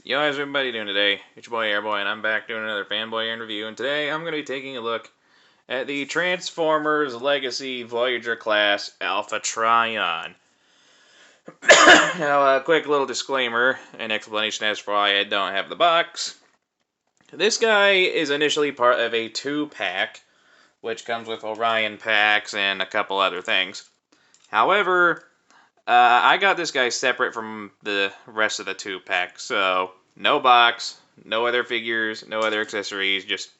Yo, how's everybody doing today? It's your boy Airboy, and I'm back doing another FanBoyAaron review. And today I'm going to be taking a look at the Transformers Legacy Voyager class Alpha Trion. Now, a quick little disclaimer and explanation as for why I don't have the box. This guy is initially part of a 2-pack, which comes with Orion packs and a couple other things. However, I got this guy separate from the rest of the 2-pack, so no box, no other figures, no other accessories, just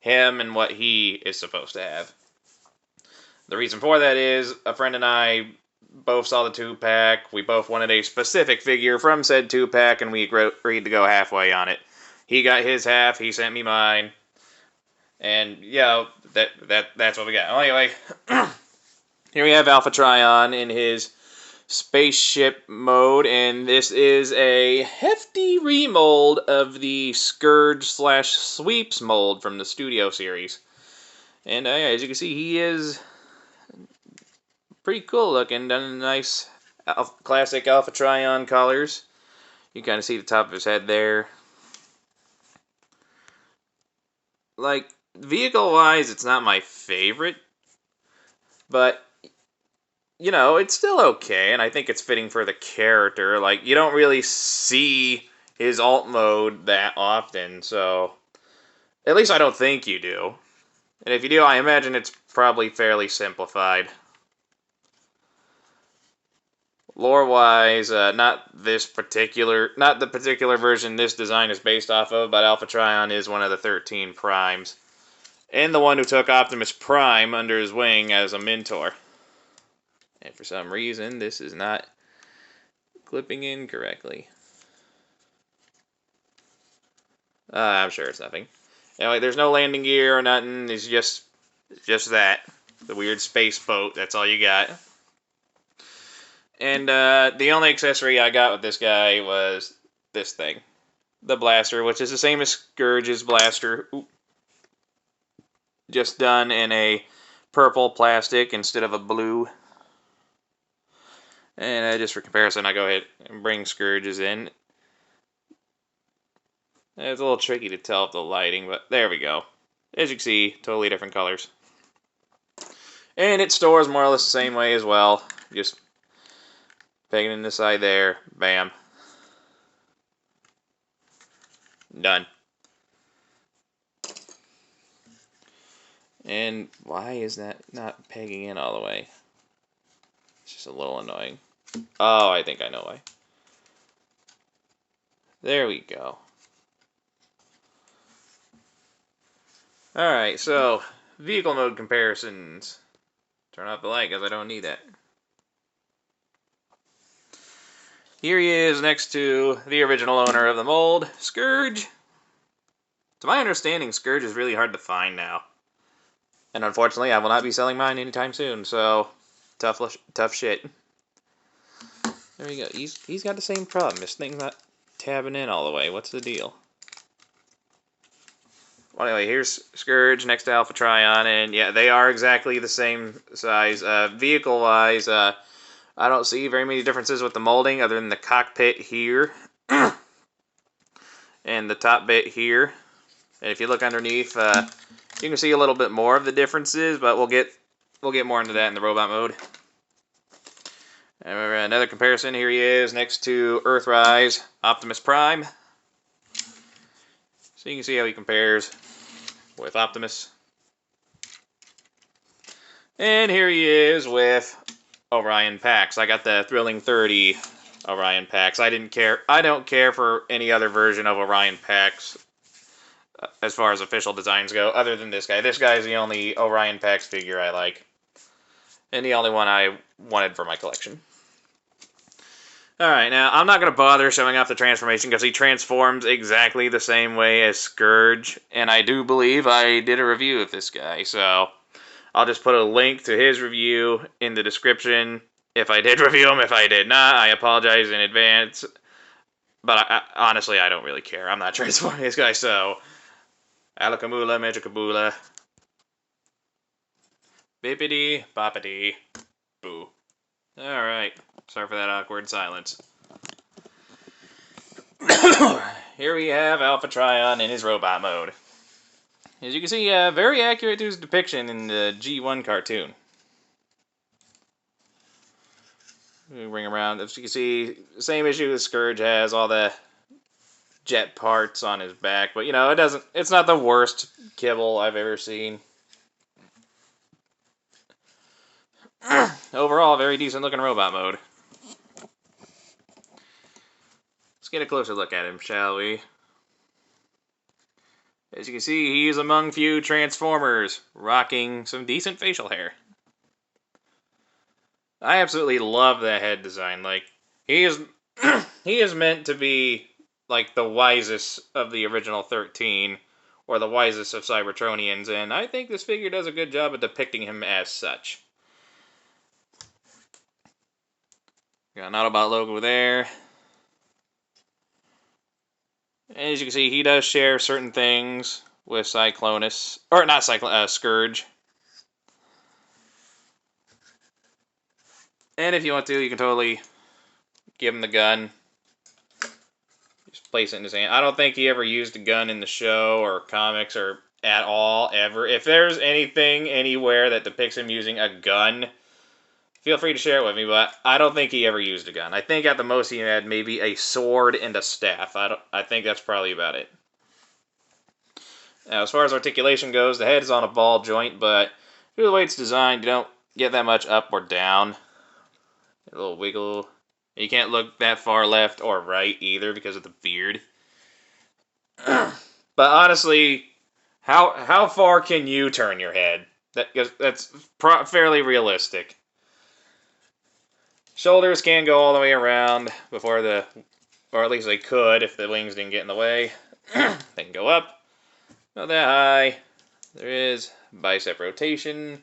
him and what he is supposed to have. The reason for that is a friend and I both saw the 2-pack, we both wanted a specific figure from said 2-pack, and we agreed to go halfway on it. He got his half, he sent me mine, and yeah, that's what we got. Anyway, here we have Alpha Trion in his spaceship mode, and this is a hefty remold of the Scourge/Sweeps mold from the Studio series. And as you can see, he is pretty cool looking, done in nice classic Alpha Trion colors. You can kind of see the top of his head there. Like, vehicle-wise, it's not my favorite, but you know, it's still okay, and I think it's fitting for the character. Like, you don't really see his alt mode that often, so at least I don't think you do. And if you do, I imagine it's probably fairly simplified. Lore-wise, not the particular version this design is based off of, but Alpha Trion is one of the 13 primes, and the one who took Optimus Prime under his wing as a mentor. And for some reason, this is not clipping in correctly. I'm sure it's nothing. Anyway, there's no landing gear or nothing. It's just that. The weird space boat. That's all you got. And the only accessory I got with this guy was this thing. The blaster, which is the same as Scourge's blaster. Oop. Just done in a purple plastic instead of a blue. And just for comparison, I go ahead and bring Scourges in. It's a little tricky to tell with the lighting, but there we go. As you can see, totally different colors. And it stores more or less the same way as well. Just peg it in the side there. Bam. Done. And why is that not pegging in all the way? It's just a little annoying. Oh, I think I know why. There we go. Alright, so vehicle mode comparisons. Turn off the light because I don't need that. Here he is next to the original owner of the mold, Scourge. To my understanding, Scourge is really hard to find now. And unfortunately, I will not be selling mine anytime soon, so tough shit. There we go. He's got the same problem. This thing's not tabbing in all the way. What's the deal? Well, anyway, here's Scourge next to Alpha Trion, and yeah, they are exactly the same size. Vehicle-wise, I don't see very many differences with the molding other than the cockpit here and the top bit here. And if you look underneath, you can see a little bit more of the differences, but we'll get more into that in the robot mode. And another comparison, here he is next to Earthrise Optimus Prime. So you can see how he compares with Optimus. And here he is with Orion packs. I got the Thrilling 30 Orion packs. I don't care for any other version of Orion packs as far as official designs go, other than this guy. This guy is the only Orion packs figure I like, and the only one I wanted for my collection. Alright, now, I'm not going to bother showing off the transformation because he transforms exactly the same way as Scourge, and I do believe I did a review of this guy, so I'll just put a link to his review in the description if I did review him. If I did not, I apologize in advance, but honestly, I don't really care. I'm not transforming this guy, so Alakamula, Magicabula, Bippity, boppity, boo. Alright. Sorry for that awkward silence. here we have Alpha Trion in his robot mode. As you can see, very accurate to his depiction in the G1 cartoon. We bring him around. As you can see, same issue that Scourge has, all the jet parts on his back. But, you know, it's not the worst kibble I've ever seen. Overall, very decent looking robot mode. Let's get a closer look at him, shall we? As you can see, he is among few Transformers, rocking some decent facial hair. I absolutely love that head design. Like, he is he is meant to be like the wisest of the original 13, or the wisest of Cybertronians, and I think this figure does a good job of depicting him as such. Got an Autobot logo there. As you can see, he does share certain things with Cyclonus, or not Scourge. And if you want to, you can totally give him the gun. Just place it in his hand. I don't think he ever used a gun in the show or comics or at all, ever. If there's anything anywhere that depicts him using a gun, feel free to share it with me, but I don't think he ever used a gun. I think at the most he had maybe a sword and a staff. I think that's probably about it. Now, as far as articulation goes, the head is on a ball joint, but due to the way it's designed, you don't get that much up or down. A little wiggle. You can't look that far left or right either because of the beard. But honestly, how far can you turn your head? That's fairly realistic. Shoulders can go all the way around before or at least they could if the wings didn't get in the way. They can go up, not that high. There is bicep rotation.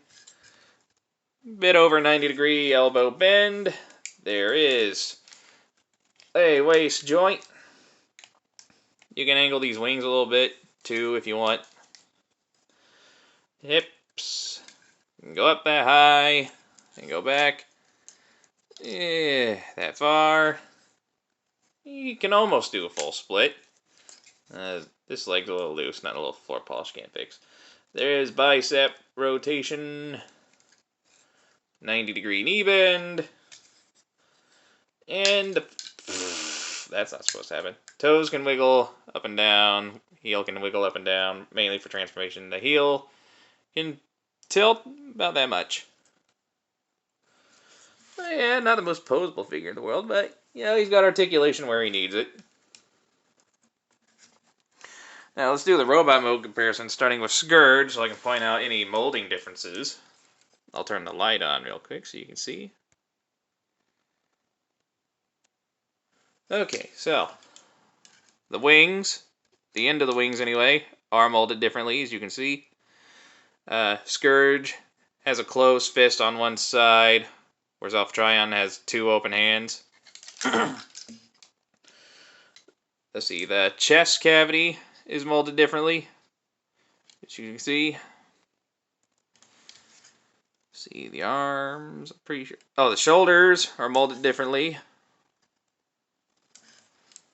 Bit over 90-degree elbow bend. There is a waist joint. You can angle these wings a little bit too if you want. Hips. You can go up that high and go back. That far. You can almost do a full split. This leg's a little loose, not a little floor polish, can't fix. There is bicep rotation. 90-degree knee bend. And that's not supposed to happen. Toes can wiggle up and down. Heel can wiggle up and down, mainly for transformation. The heel can tilt about that much. Yeah, not the most posable figure in the world, but you know, he's got articulation where he needs it. Now let's do the robot mode comparison, starting with Scourge, so I can point out any molding differences. I'll turn the light on real quick so you can see. Okay, so the wings, the end of the wings anyway, are molded differently, as you can see. Scourge has a closed fist on one side, whereas Alpha Trion has two open hands. Let's see, the chest cavity is molded differently, as you can see. See the arms, I'm pretty sure. Oh, the shoulders are molded differently.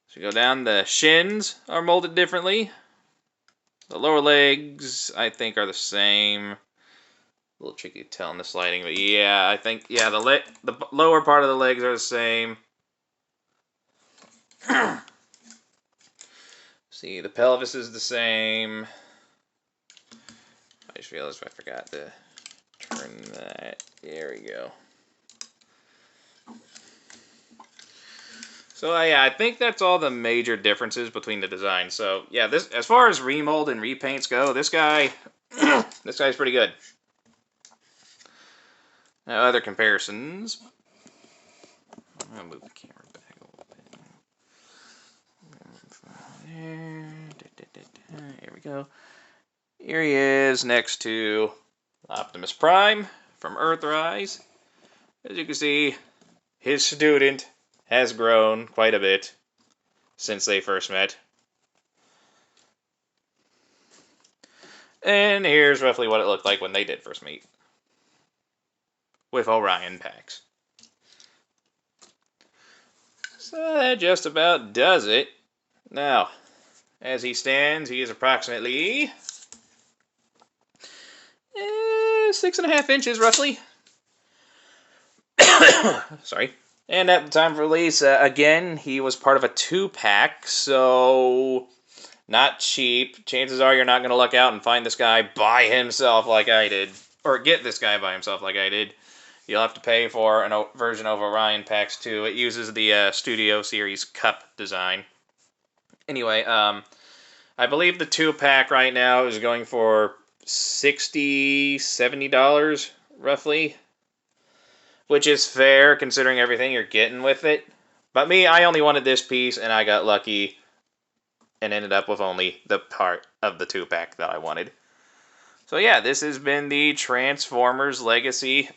So you go down, the shins are molded differently. The lower legs, I think, are the same. A little tricky to tell in this lighting, but yeah, I think, yeah, the lower part of the legs are the same. See, the pelvis is the same. I just realized I forgot to turn that. There we go. So yeah, I think that's all the major differences between the designs. So yeah, this, as far as remold and repaints go, this guy, this guy's pretty good. Now other comparisons. I'm gonna move the camera back a little bit. Here we go. Here he is next to Optimus Prime from Earthrise. As you can see, his student has grown quite a bit since they first met. And here's roughly what it looked like when they did first meet, with Orion packs. So that just about does it. Now, As he stands, he is approximately 6.5 inches, roughly. Sorry. And at the time of release, again, he was part of a 2-pack, so not cheap. Chances are you're not going to luck out and find this guy by himself like I did, or get this guy by himself like I did. You'll have to pay for a version of Orion Packs 2. It uses the Studio Series Cup design. Anyway, I believe the 2-pack right now is going for $60, $70, roughly. Which is fair, considering everything you're getting with it. But me, I only wanted this piece, and I got lucky and ended up with only the part of the 2-pack that I wanted. So yeah, this has been the Transformers Legacy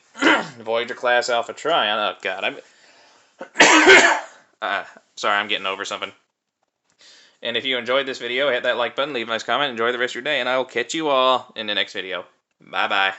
Voyager Class Alpha Trion. Oh god, sorry, I'm getting over something. And if you enjoyed this video, hit that like button, leave a nice comment, enjoy the rest of your day, and I will catch you all in the next video. Bye-bye.